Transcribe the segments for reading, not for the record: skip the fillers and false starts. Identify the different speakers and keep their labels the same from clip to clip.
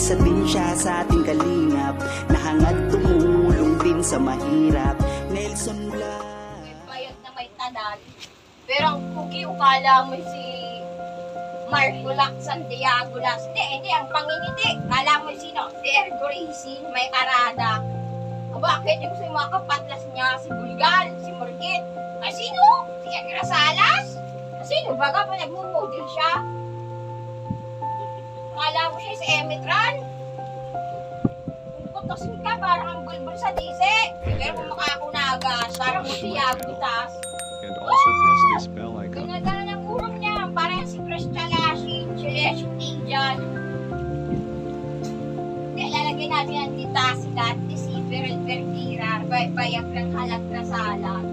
Speaker 1: isa din siya sa ating kalingap, na hangad tumulong din sa mahirap. Nelson Mula.
Speaker 2: May bayad na may tanan, pero ang pugi ukala mo si Marco Lac Santiago Las. Hindi, ang pangingiti. Kala mo sino? Si Ergo Racing, may arada. Bakit yung si mga kapatlas niya, si Bulgal, si Murgit? Sino? Si Agra Salas? Sino? Baga pa nagmumodel siya? Kala mo siya si Emitran? Kung kutosin ka, parang ang bulbul sa dise. Pero kung makakunagas, parang mo siya butas.
Speaker 3: And also press this bell icon.
Speaker 2: Ganagana ng urong niya, parang si Christian Lashin, si Leslie Tijan. Hindi, lalagyan natin ang ditasilat, si Beryl Vertira, bayag ng halat na salat.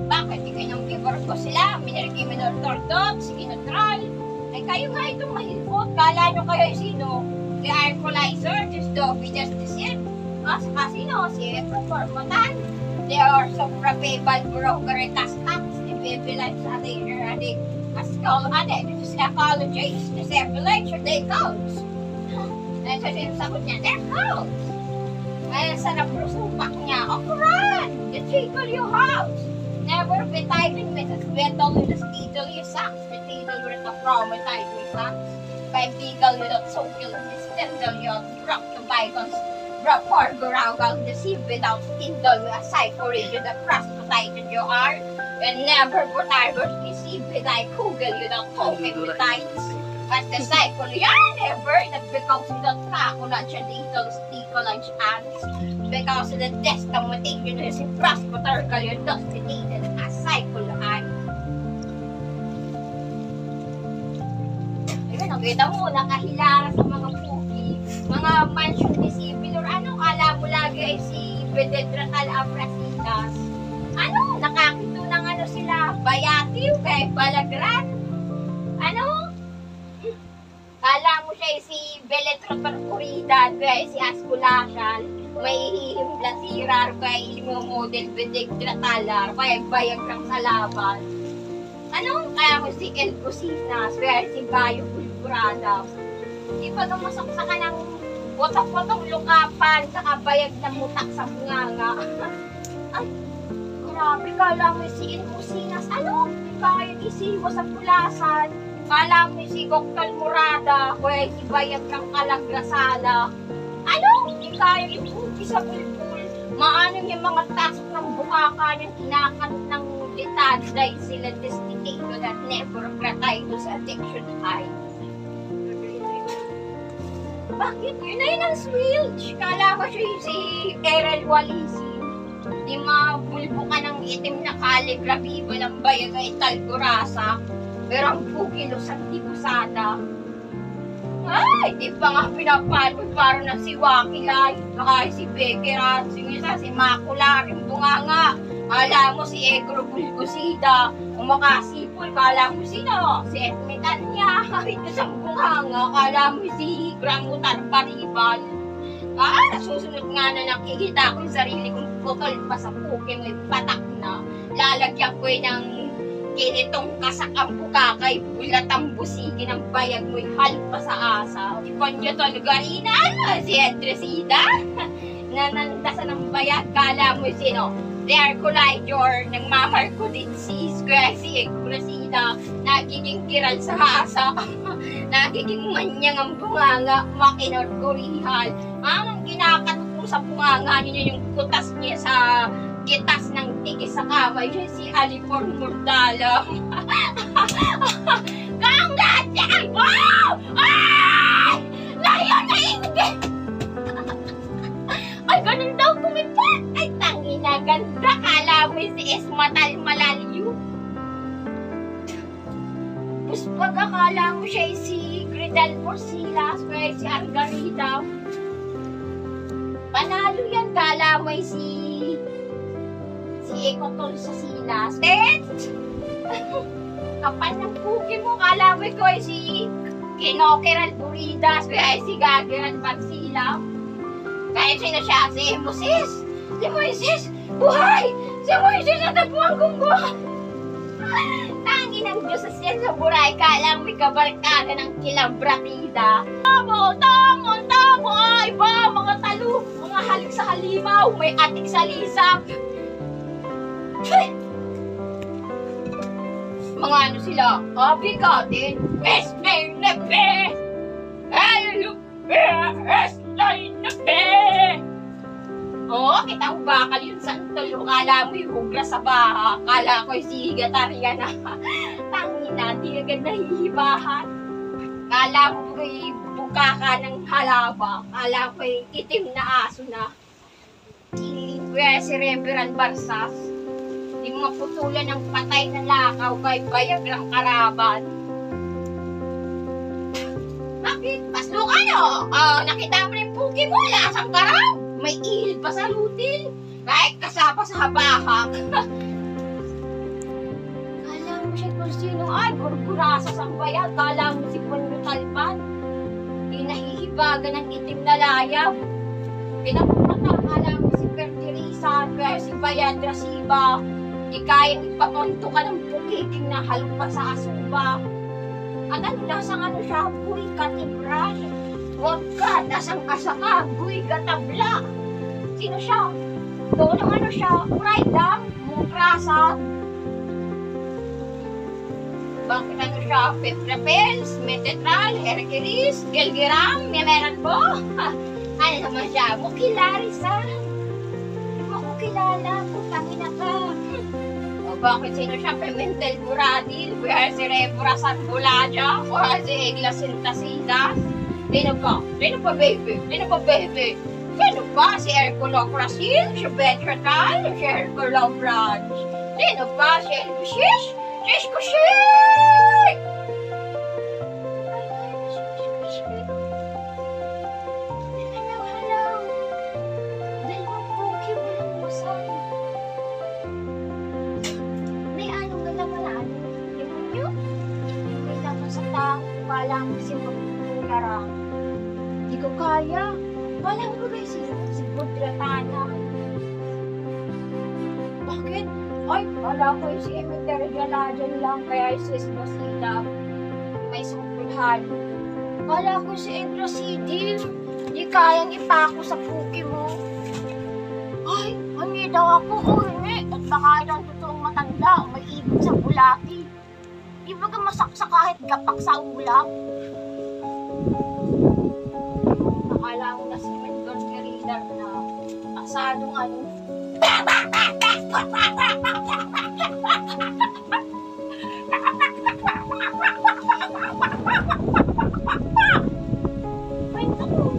Speaker 2: Bakit? Di kayo nang favor ko sila, minariki minor orthodox, sige neutral. Ay kayo nga itong mahilpot, kala nyo kayo sino? The Arcolizer, just Dobby, just the shit. Saka sino? Si Efron Formotan. They are so probable broker tax, the baby life sa their this is ecologists, the circulation, they counts. At sa sinasabot niya, they're counts. Ay, sarap rusupak niya, Quran, the chickle your house. Never be typing with a betel with a steedle you sucks, the steedle with a traumatized with sucks. By beagle with a soakil, the stendal you drop the bygones. Rapport guragal the sea without stindle with a psychoradio the prostatited you are. And never but I was receive with I kugel you the homing with tights. As the cycle you are never that because you don't kakulat siya dito stickle and ants. Because the testamentation is in prosperous you dustinated as cycle ay. Ayun, nakita mo, nakahilara sa mga pugi, mga mansion disciple or ano, kala mo lagi ay si Bededratal Abrasitas. Ano, nakakito ng ano sila, Bayati, kay Balagran. Ano? Kala mo siya si Beletropercuridad, kaya si Asculacial, may hihimblasirar, kaya model Bededratalar, kaya bayag lang sa laban. Ano? Kaya mo si El Cosinas, kaya si Bayo Bulburada. Di ba gumasaksa ka ng potong-potong lukapan, saka bayag ng mutak sa bunganga. Ay, grabe, kala mo si El Cosinas. Ano? Kaya isiwa sa pulasan. Kala mo si Goktal Murada, kaya si bayag ng Kalagrasala. Ano? Kaya ipugi sa bulbul. Maano yung mga tasok ng bukaka niyang kinakanot ng litad dahil sila destinated at never gratay to sa addiction high. Bakit? Yun na yun ang swilch. Kala ko siya si Erel Walisin. Di mabulbo ka ng itim na calligraphy, walang bayag ay talgurasa. Pero ang bugilo sa tibusada. Ay, di pa nga pinapalod parang na si Wakilay. Baka si Bekerat, si Makula, rin bunganga. Kala mo si Egro Bulgusida, umakasipol, kala mo sino? Si Etmetan niya, ito sa bunganga, kala mo si Gramutar Paribal. Nasusunod nga na nakikita ko yung sarili kong putol pa sa puke, may patak na. Lalagyan ko ng kinitong kasakang bukakay, bulat ang busigi ng bayag mo'y halpa sa asa. Ipanyo to lugarina, si Edresida. Nanandasan ng bayag, kala mo sino? There collider ng mamarko din si Edresida. Nagiging kiral sa asa. Nagiging manyang ang bunganga, makinor kurihal. Ang kinakatok mo sa bunganga niya yung kutas niya sa gitas ng tigis sa kamay siya si Aliforn Murdala. Ganggat yan! Wow! Ay! Layo na ingin! Ay, ganun daw kumipat! Ay, tangina, ganda! Kala mo si Esmatal Malalyo. Puspag akala mo siya si Gridal Porcilas, kaya si Argarita. Panalo yan, kala mo si Ekotol sa Silas. Kapal ng puki mo, kala mo ko ay si Kinokeral Buridas, kaya si Gageral Bagsila. Kaya sino siya? Si Moises! Si Moises! Buhay! Si Moises na tagpuan kong buhay! Tangin ang Diyos sa buray ka lang may kabarkada ng kilabratida. Tamo, ay ba, mga talo, mga halik sa halimaw, may atik sa lisap. Mga ano sila, kabigatin, Westay Nepe! Westay Nepe! Oo, kitang bakal yun sa tulo. Kala mo yung hugra sa baha. Kala ko yung sigatarya na. Tangina, di agad nahihibahan. Kala mo yung bukaka ng halaba. Kala ko yung itim na aso na. Kuya si Reverend Barsas. Di maputulan ng patay na lakaw kay bayag ng karaban. Bakit? Paslo ka no? Nakita mo na yung puki mo. Lasang karab. May ihil pa sa lutil. Kahit kasapa sa habahak. Kala mo siya kung sino. Ay, kurkurasa sa bayan. Kala mo si Puno Talpan. Di nahihibagan ng itim na layab. Pinapunta. Kala mo si Pertirisa. Kaya si Bayan Rasiba. Di kayang ipamonto ka ng pukiking na halong pa sa asuba. At ano, lasang ano siya? Buhay katibran. Huwag ka, nasang asaka, buhay ka tabla. Sino siya? Doon ang ano siya, Uraida, Mukrasa. Bakit ano siya? Petrapels, Metetral, Hercules, Gelgeram, may meron po. Ano naman siya? Mukilarisan. Hindi mo ako kilala, putangin na ka. O bakit sino siya? Pimentel Buradil, kaya si Rebora Sanbulaja, kaya si Egla Sintasidas. Sino pa? Sino pa, baby? Sino pa, baby? Sino pa? Si Herculo Crasil? Si Betratal? Si Herculo Branch? Sino pa? Si Elbushish? Si Eskushik! Hello. Dalawang puki, walang busan. May anong galaman. Demonyo? May laman sa tao. Kala mo si Magpularang. Di ko kaya. Kala mo ba si Budratana? Bakit? Ay, kala ko yung si Emeteria dyan lang. Kaya yung si Esposita. May sungkulhan. Kala ko si Edrasidil. Di kayang ipako sa puki mo. Ay, hangi daw ako. O hindi. At baka ng totoong matanda. May ibig sa bulati. Di ba ka masaksa kahit gapak sa ulap? Akala mo na si Mentor Queridar na asadong ano. Ay, ano?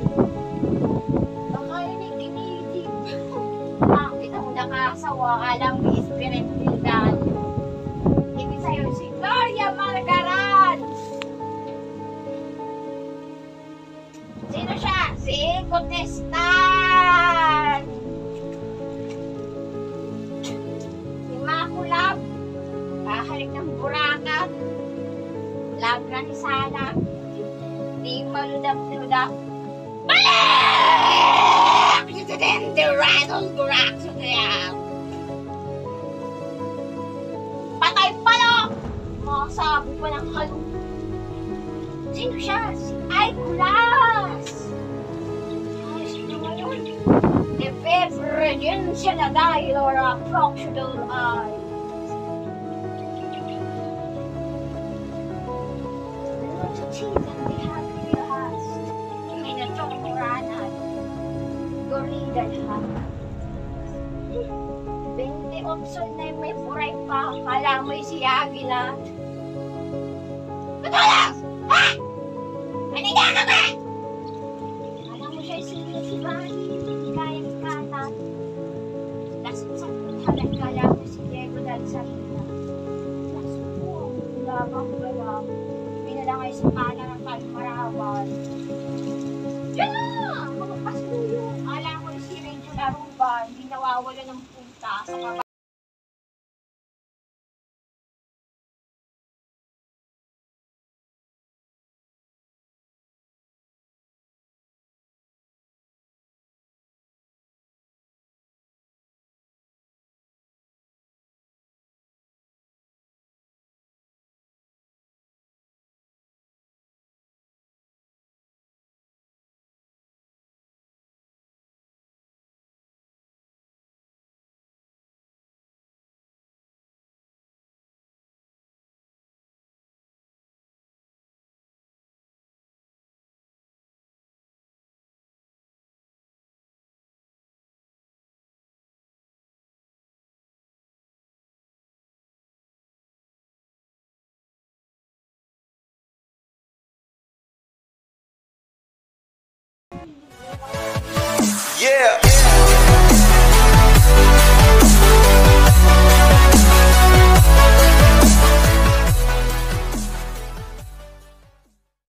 Speaker 2: Baka yun ay ginilig. Bakit ang nakasawa? Alam mo, Spirit Hildan. Hindi sa'yo si Gloria Margaran. Sino siya? Si Contestan. Si Makulab. Kahalik ng burakat. Lagra ni Sana. Di maludap-ludap. Balik! The rattle burak sa kaya. Patay pala! Masabi pa ng halong. Sino siya? Si Aikulas! Ay, sino ngayon? The beverage siya na dahil or a crocodile eye. Ano sa cheese ang dihagrias? May natunguranan. Gorilla lahat. 28 na may buray pa. Kala mo'y si Agila. Patulang! Ha? Maniga ka ba? Kala mo siya si Bani. Hindi kaya ikatan. Lasot sa kuthalan. Kala mo si Diego Dalsarina. Lasot po. Labang galang. Pinalangay sa kanan ng Kalmarawan. Yan na! Mga pasto yun. Kala mo si Rachel Aruba. Hindi nawawala ng punta sa kapatid.
Speaker 4: Yeah.